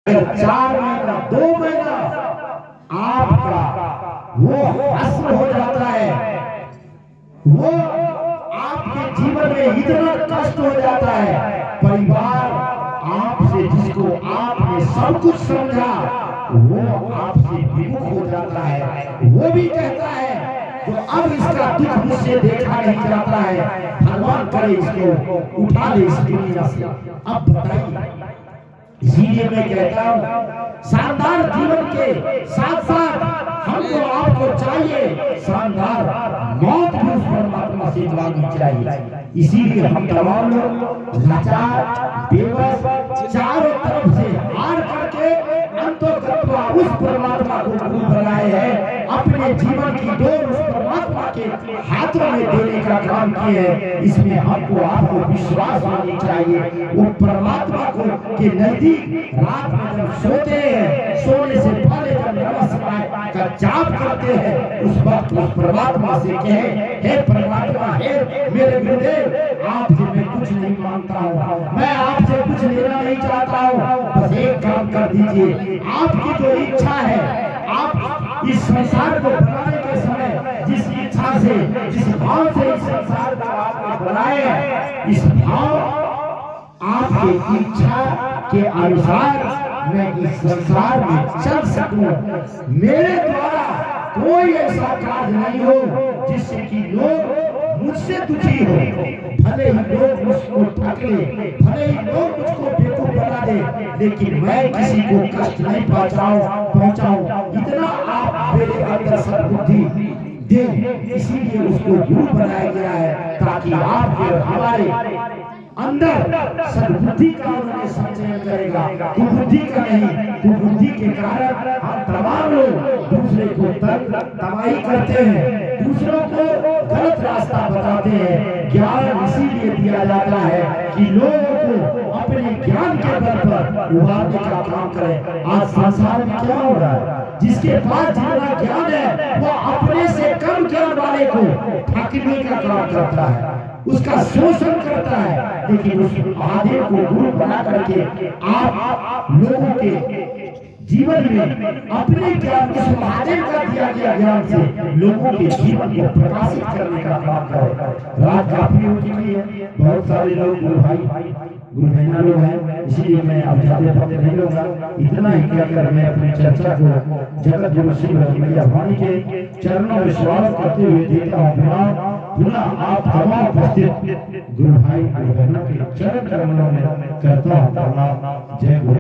4 महीना 2 महीना आपका वो हस्म हो जाता है, वो आपके जीवन में इतना कष्ट हो जाता है, परिवार आपसे जिसको आपने सब कुछ समझा वो आपसे विमुख हो जाता है। वो भी कहता है तो अब इसका दुख मुझसे देखा नहीं जाता है, भगवान करे इसको उठा ले इस दुनिया से। अब बताइए, इसीलिए मैं कहता हूँ शानदार जीवन के साथ साथ हमको आपको चाहिए शानदार मौत भी उस परमात्मा से मांगनी चाहिए। इसीलिए हम तमाम लोग लाचार बेबस चारों तरफ से हार करके अंतोगत्वा उस परमात्मा को गुरु बनाए हैं, अपने जीवन की डोर उस परमात्मा के हाथों में देने का काम किए हैं। इसमें हमको आपको विश्वास होनी चाहिए। वो परमात्मा को के नजदीक रात में जब सोते हैं, सोने से पहले जब नमः शिवाय का जाप करते हैं, उस वक्त उस परमात्मा से कहें, हे परमात्मा, हे मेरे गुरुदेव, आपसे मैं कुछ नहीं मांगता हूँ, मैं आपसे कुछ लेना नहीं चाहता हूँ, बस एक काम कर दीजिए। आपकी जो इच्छा है, आप इस संसार को बनाने के समय जिस इच्छा से, जिस भाव से इस संसार को आपने बनाया है, इस भाव आपकी इच्छा के अनुसार मैं इस संसार में चल सकूं। मेरे द्वारा कोई ऐसा कार्य नहीं हो जिससे कि लोग मुझसे दुखी हो, भले ही लोग मुझको ठग ले, भले ही लोग मुझको बेवकूफ बना दे, लेकिन मैं किसी को कष्ट नहीं पहुंचाऊं, इतना आप मेरे अंदर सद्बुद्धि दे। इसीलिए उसको गुरु बनाया गया है, ताकि आपके हमारे अंदर सद्बुद्धि का उन्होंने संचयन करेगा, कुबुद्धि का नहीं। कुबुद्धि के कारण हम तमाम लोग दूसरे को तबाही करते हैं, दूसरों को गलत रास्ता बताते हैं। ज्ञान इसीलिए दिया जाता है कि लोगों को अपने ज्ञान के बल पर उभारने का काम करें। आज संसार में क्या हो रहा है, जिसके पास जितना ज्ञान है वो अपने से कम ज्ञान वाले को ठगने का काम करता है, उसका शोषण करता है। लेकिन उस महादेव को गुरु बना करके आप लोगों के जीवन में अपने ज्ञान, उस महादेव का दिया गया ज्ञान से लोगों के जीवन को प्रकाशित करने का काम करें। रात काफी हो चुकी है, बहुत सारे लोग गुरु भाई गुरु बहना लोग हैं, इसलिए मैं अब ज्यादा वक्त नहीं लूंगा। इतना ही कहकर मैं अपनी चर्चा को जगत गुरु श्री मैया वाणी के चरणों में स्वागत करते हुए देता हूँ। पुनः आप तमाम उपस्थित गुरु भाई गुरु बहनों के चरण कमलों में करता हूँ प्रणाम। जय गुरु।